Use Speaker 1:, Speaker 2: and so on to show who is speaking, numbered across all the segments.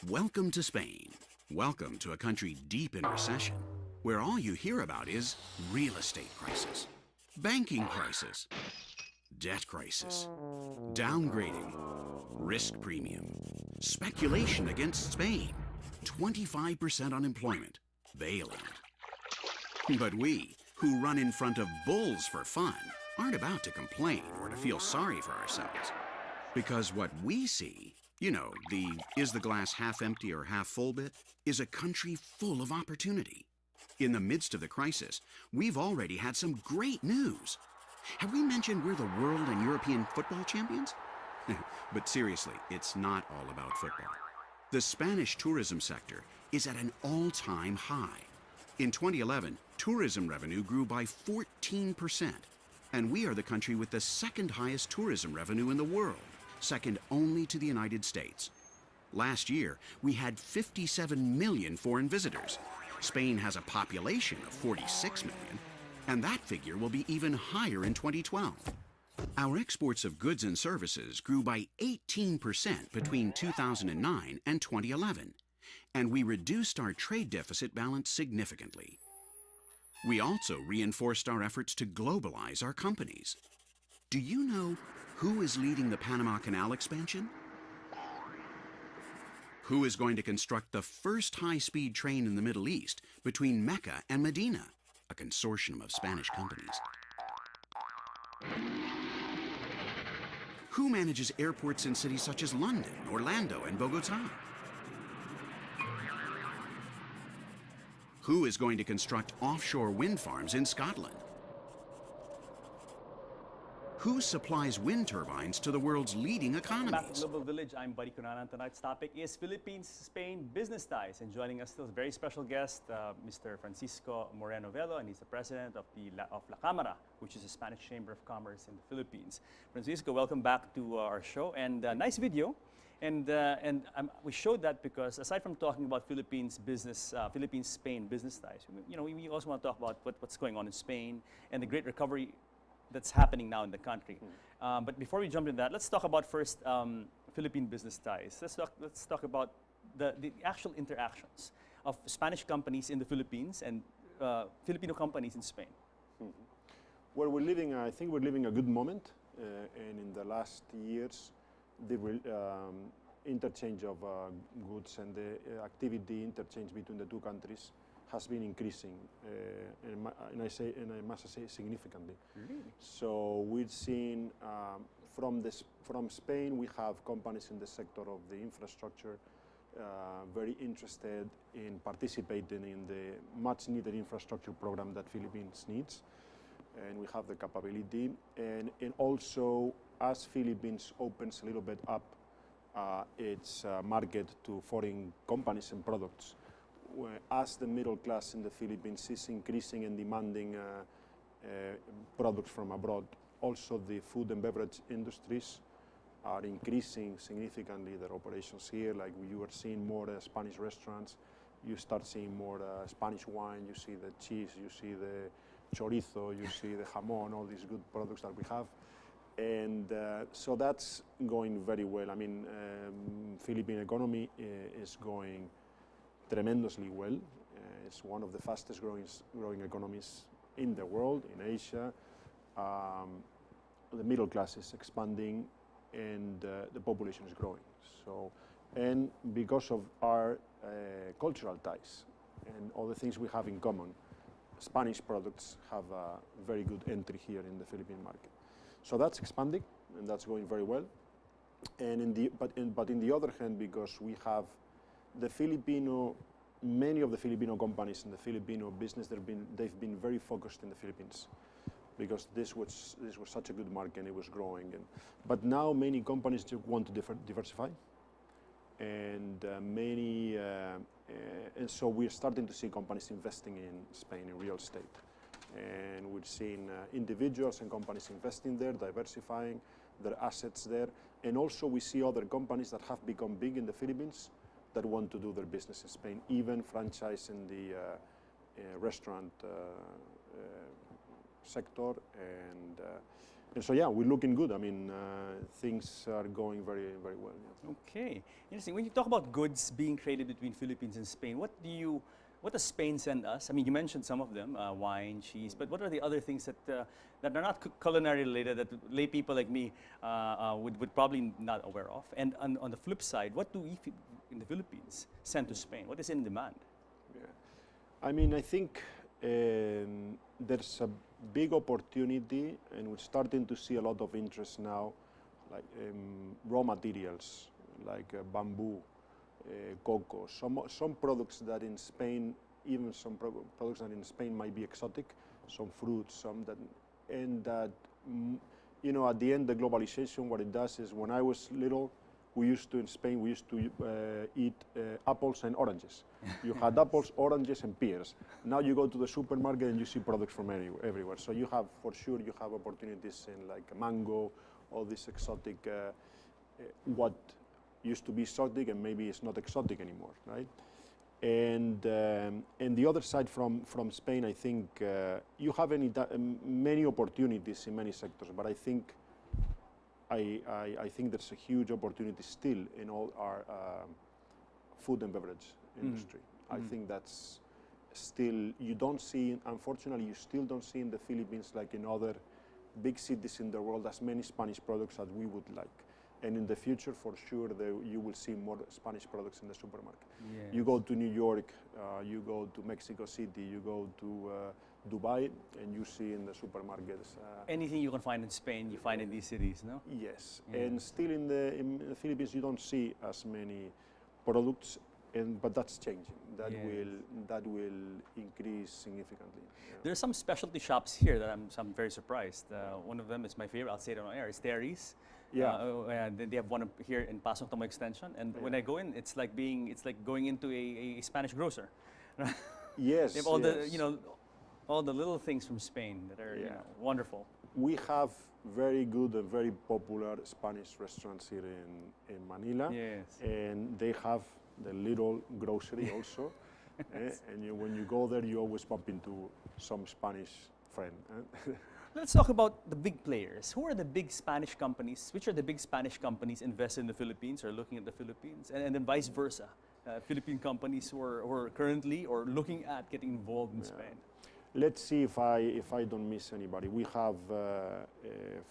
Speaker 1: Welcome to Spain. Welcome to a country deep in recession, where all you hear about is real estate crisis, banking crisis, debt crisis, downgrading, risk premium, speculation against Spain, 25% unemployment, bailout. But we, who run in front of bulls for fun, aren't about to complain or to feel sorry for ourselves. Because what we see, the is the glass half empty or half full bit, is a country full of opportunity. In the midst of the crisis, we've already had some great news. Have we mentioned we're the world and European football champions? But seriously, it's not all about football. The Spanish tourism sector is at an all-time high. In 2011, tourism revenue grew by 14%, and we are the country with the second highest tourism revenue in the world, second only to the United States. Last year, we had 57 million foreign visitors. Spain has a population of 46 million, and that figure will be even higher in 2012. Our exports of goods and services grew by 18% between 2009 and 2011, and we reduced our trade deficit balance significantly. We also reinforced our efforts to globalize our companies. Do you know who is leading the Panama Canal expansion? Who is going to construct the first high-speed train in the Middle East between Mecca and Medina, a consortium of Spanish companies? Who manages airports in cities such as London, Orlando, and Bogota? Who is going to construct offshore wind farms in Scotland? Who supplies wind turbines to the world's leading
Speaker 2: Back to
Speaker 1: economies?
Speaker 2: Global Village, I'm Buddy Cunanan. Tonight's topic is Philippines-Spain business ties. And joining us still is a very special guest, Mr. Francisco Moreno Velo, and he's the president of La Cámara, which is a Spanish Chamber of Commerce in the Philippines. Francisco, welcome back to our show, and nice video. And we showed that because aside from talking about Philippines-Spain business ties, we also want to talk about what's going on in Spain and the great recovery that's happening now in the country. But before we jump into that, let's talk about first Philippine business ties. Let's talk about the actual interactions of Spanish companies in the Philippines and Filipino companies in Spain.
Speaker 3: Well, I think we're living a good moment, and in the last years, the interchange of goods and the activity interchange between the two countries has been increasing, and I must say significantly.
Speaker 2: Really?
Speaker 3: So we've seen from Spain, we have companies in the sector of the infrastructure very interested in participating in the much needed infrastructure program that Philippines needs, and we have the capability. And also, as Philippines opens a little bit up its market to foreign companies and products, as the middle class in the Philippines is increasing and demanding products from abroad, also the food and beverage industries are increasing significantly their operations here. Like you are seeing more Spanish restaurants, you start seeing more Spanish wine, you see the cheese, you see the chorizo, you see the jamon, all these good products that we have. And so that's going very well. I mean, Philippine economy is going tremendously well. It's one of the fastest growing economies in the world, in Asia. The middle class is expanding, and the population is growing. So, and because of our cultural ties and all the things we have in common, Spanish products have a very good entry here in the Philippine market. So that's expanding, and that's going very well. And but in the other hand, because we have many of the Filipino companies in the Filipino business, they've been very focused in the Philippines, because this was such a good market and it was growing. But now many companies want to diversify, and and so we're starting to see companies investing in Spain in real estate, and we're seeing individuals and companies investing there, diversifying their assets there, and also we see other companies that have become big in the Philippines that want to do their business in Spain, even franchise in the restaurant sector, And so, yeah, we're looking good. I mean, things are going very, very well. Yeah.
Speaker 2: Okay, interesting. When you talk about goods being traded between Philippines and Spain, what does Spain send us? I mean, you mentioned some of them, wine, cheese, but what are the other things that are not culinary related that lay people like me would probably not aware of? And on the flip side, what do we in the Philippines send to Spain? What is in demand?
Speaker 3: Yeah. I mean, I think there's a big opportunity, and we're starting to see a lot of interest now, like raw materials, like bamboo, cocoa. Some products that in Spain, even some products that in Spain might be exotic, some fruits, some that, and that, you know, at the end, the globalization, what it does is, when I was little, in Spain, we used to eat apples and oranges. You had apples, oranges, and pears. Now you go to the supermarket and you see products from everywhere. So you have, for sure, you have opportunities in like mango, all this exotic, what used to be exotic and maybe it's not exotic anymore, right? And the other side from Spain, I think you have many opportunities in many sectors, but I think there's a huge opportunity still in all our food and beverage industry. I think that's still, you don't see, unfortunately, you still don't see in the Philippines, like in other big cities in the world, as many Spanish products as we would like. And in the future, for sure, you will see more Spanish products in the supermarket. Yes. You go to New York, you go to Mexico City, you go to Dubai, and you see in the supermarkets.
Speaker 2: Anything you can find in Spain, you find in these cities, no?
Speaker 3: Yes, and still in the Philippines, you don't see as many products, but that's changing. That will increase significantly. Yeah.
Speaker 2: There are some specialty shops here that I'm very surprised. One of them is my favorite. I'll say it on air. It's Terry's. Yeah. They have one here in Pasong Tomo Extension, and when I go in, it's like going into a Spanish grocer.
Speaker 3: Yes.
Speaker 2: They have all the all the little things from Spain that are wonderful.
Speaker 3: We have very good and very popular Spanish restaurants here in Manila.
Speaker 2: Yes.
Speaker 3: And they have the little grocery also. And when you go there, you always bump into some Spanish friend.
Speaker 2: Let's talk about the big players. Who are the big Spanish companies? Which are the big Spanish companies invested in the Philippines or looking at the Philippines? And then vice versa. Philippine companies who are currently or looking at getting involved in Spain.
Speaker 3: Let's see if I don't miss anybody. We have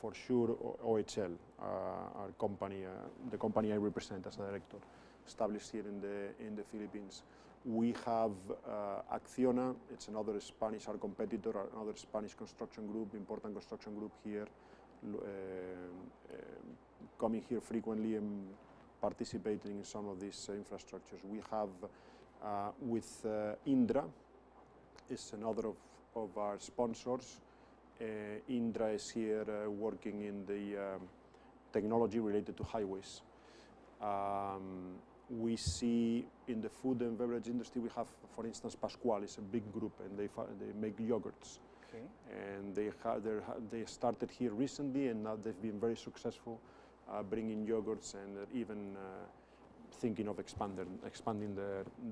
Speaker 3: for sure OHL, our company, the company I represent as a director, established here in the Philippines. We have Acciona. It's another Spanish, our competitor, another Spanish construction group, important construction group here, coming here frequently and participating in some of these infrastructures. We have with Indra. Is another of our sponsors. Indra is here working in the technology related to highways. We see in the food and beverage industry, we have, for instance, Pascual is a big group, and they make yogurts. Okay. And they started here recently, and now they've been very successful bringing yogurts and even thinking of expanding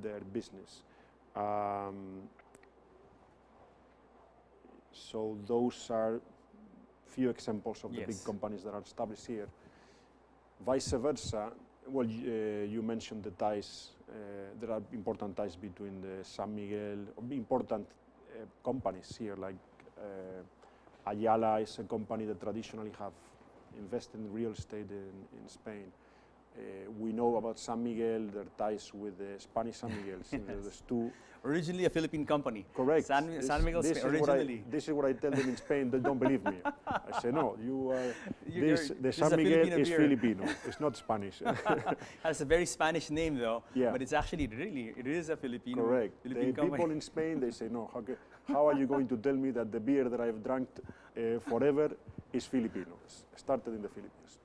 Speaker 3: their business. So those are few examples of the big companies that are established here. Vice versa, well, you mentioned the ties. There are important ties between the San Miguel, important companies here, like Ayala is a company that traditionally have invested in real estate in Spain. We know about San Miguel, their ties with the Spanish San Miguel. There's two.
Speaker 2: Originally a Philippine company.
Speaker 3: Correct.
Speaker 2: San Miguel, Spain, originally.
Speaker 3: This is what I tell them in Spain. They don't believe me. I say, no, the San Miguel is Filipino. It's not Spanish.
Speaker 2: Has a very Spanish name, though. Yeah. But it's actually it is a Filipino.
Speaker 3: Correct.
Speaker 2: Philippine
Speaker 3: company. People in Spain, they say, no, how are you going to tell me that the beer that I've drunk forever is Filipino? It started in the Philippines.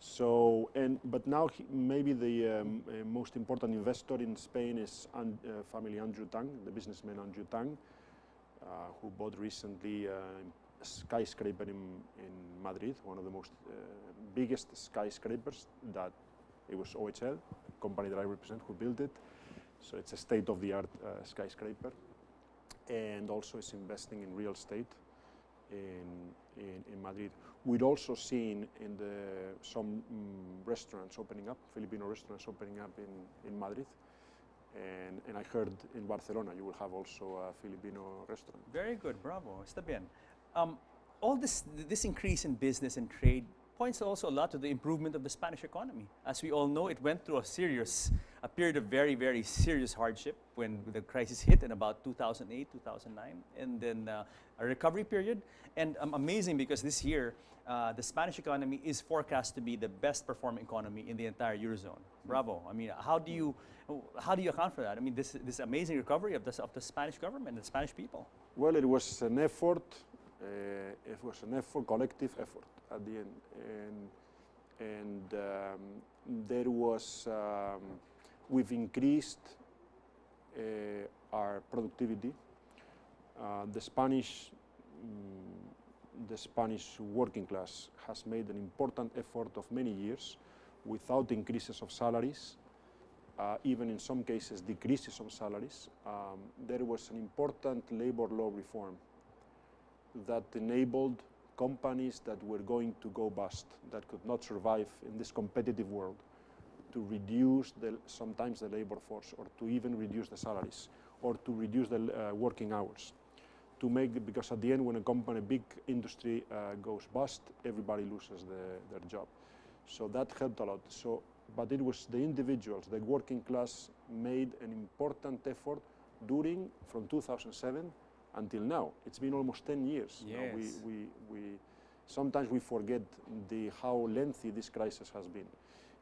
Speaker 3: So, but now maybe the most important investor in Spain is family Andrew Tang, the businessman Andrew Tang, who bought recently a skyscraper in Madrid, one of the most biggest skyscrapers. That it was OHL, a company that I represent, who built it. So it's a state-of-the-art skyscraper, and also is investing in real estate. in Madrid. We'd also seen in some restaurants opening up, Filipino restaurants opening up in Madrid. And I heard in Barcelona you will have also a Filipino restaurant.
Speaker 2: Very good, bravo. Está bien. All this increase in business and trade points also a lot to the improvement of the Spanish economy. As we all know, it went through a period of very, very serious hardship when the crisis hit in about 2008, 2009, and then a recovery period. And amazing because this year, the Spanish economy is forecast to be the best performing economy in the entire Eurozone. Bravo. I mean, how do you account for that? I mean, this amazing recovery of the Spanish government, the Spanish people.
Speaker 3: Well, it was an effort. It was an effort, collective effort at the end, and there was we've increased our productivity. The Spanish working class has made an important effort of many years without increases of salaries, even in some cases decreases of salaries. There was an important labor law reform that enabled companies that were going to go bust, that could not survive in this competitive world, to reduce sometimes the labor force, or to even reduce the salaries, or to reduce the working hours. Because at the end, when a big industry goes bust, everybody loses their job. So that helped a lot. But it was the individuals, the working class, made an important effort from 2007 until now. It's been almost 10 years.
Speaker 2: Yes.
Speaker 3: Now sometimes we forget how lengthy this crisis has been.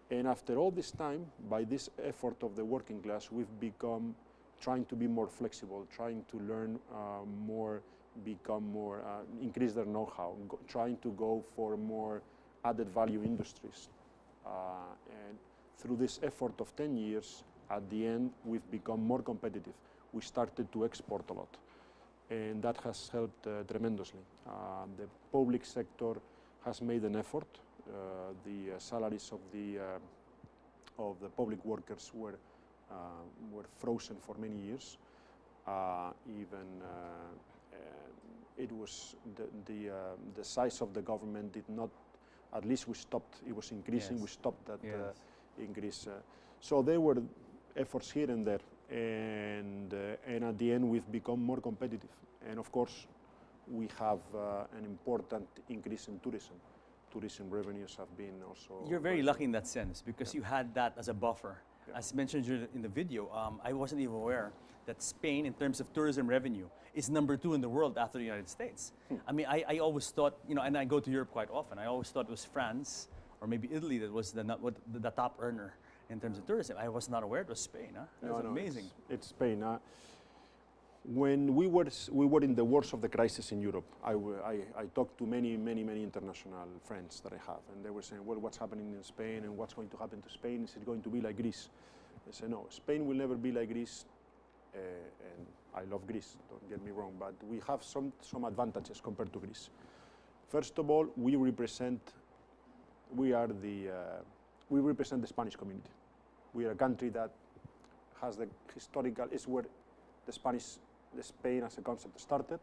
Speaker 3: And after all this time, by this effort of the working class, we've become trying to be more flexible, trying to learn more, become more, increase their know-how, trying to go for more added value industries. And through this effort of 10 years, at the end, we've become more competitive. We started to export a lot. And that has helped tremendously. The public sector has made an effort. The salaries of the public workers were frozen for many years. It was the size of the government did not. At least we stopped. It was increasing. Yes. We stopped that increase. So there were efforts here and there, and at the end we've become more competitive. And of course, we have an important increase in tourism. Tourism revenues have been also.
Speaker 2: You're very lucky in that sense because you had that as a buffer. Yeah. As mentioned in the video, I wasn't even aware that Spain, in terms of tourism revenue, is #2 in the world after the United States. I mean, I always thought, and I go to Europe quite often, I always thought it was France or maybe Italy that was the top earner in terms of tourism. I was not aware it was Spain. Huh? That's amazing.
Speaker 3: It's Spain. When we were in the worst of the crisis in Europe, I talked to many international friends that I have, and they were saying, well, what's happening in Spain and what's going to happen to Spain? Is it going to be like Greece? I said, no, Spain will never be like Greece, and I love Greece, don't get me wrong, but we have some advantages compared to Greece. First of all, we represent the Spanish community. We are a country that has the historical, is where the Spain as a concept started,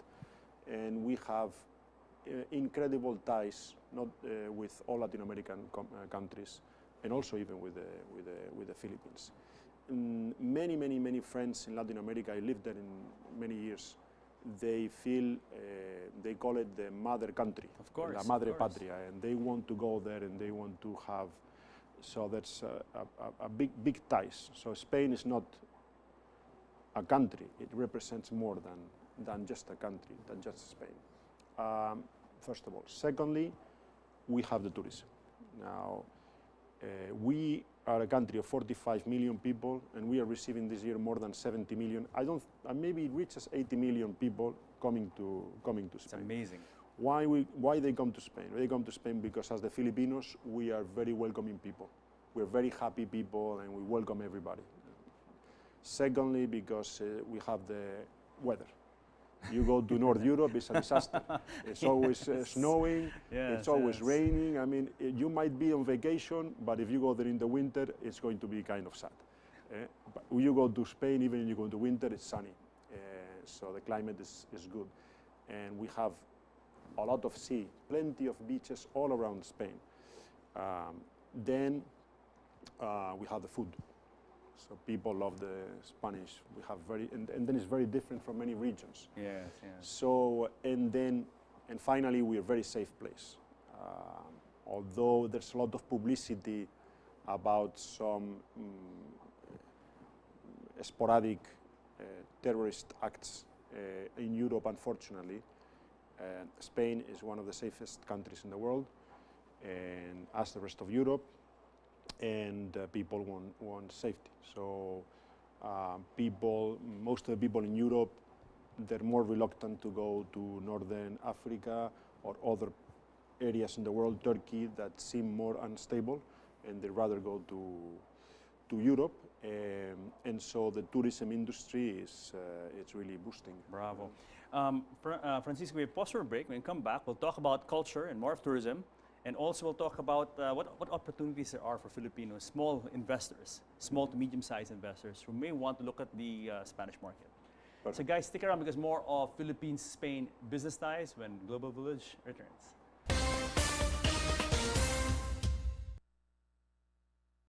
Speaker 3: and we have incredible ties, not with all Latin American countries, and also even with the Philippines. Many friends in Latin America. I lived there in many years. They feel they call it the mother country,
Speaker 2: of course,
Speaker 3: la madre patria, and they want to go there and they want to have. So that's a big ties. So Spain is not a country. It represents more than just a country, than just Spain. First of all. Secondly, we have the tourism. Now, we are a country of 45 million people, and we are receiving this year more than 70 million. Maybe it reaches 80 million people coming to Spain.
Speaker 2: It's amazing.
Speaker 3: Why they come to Spain? They come to Spain because as the Filipinos, we are very welcoming people. We're very happy people, and we welcome everybody. Secondly, because we have the weather. You go to North Europe, it's a disaster. It's always snowing, it's always raining. I mean, you might be on vacation, but if you go there in the winter, it's going to be kind of sad. But when you go to Spain, even if you go into winter, it's sunny. So the climate is good. And we have a lot of sea, plenty of beaches all around Spain. Then we have the food. So people love the Spanish. We have and then it's very different from many regions.
Speaker 2: Yes, yes.
Speaker 3: So, and finally, we're a very safe place. Although there's a lot of publicity about some sporadic terrorist acts in Europe, unfortunately, Spain is one of the safest countries in the world, and as the rest of Europe, and people want safety. So most of the people in Europe, they're more reluctant to go to Northern Africa or other areas in the world, Turkey, that seem more unstable, and they'd rather go to Europe. And so the tourism industry is it's really boosting.
Speaker 2: Bravo. Francisco, we pause for a break. When we come back, we'll talk about culture and more of tourism. And also we'll talk about what opportunities there are for Filipino small investors, small to medium-sized investors who may want to look at the Spanish market.
Speaker 3: Perfect.
Speaker 2: So guys, stick around because more of Philippines-Spain business ties when Global Village returns.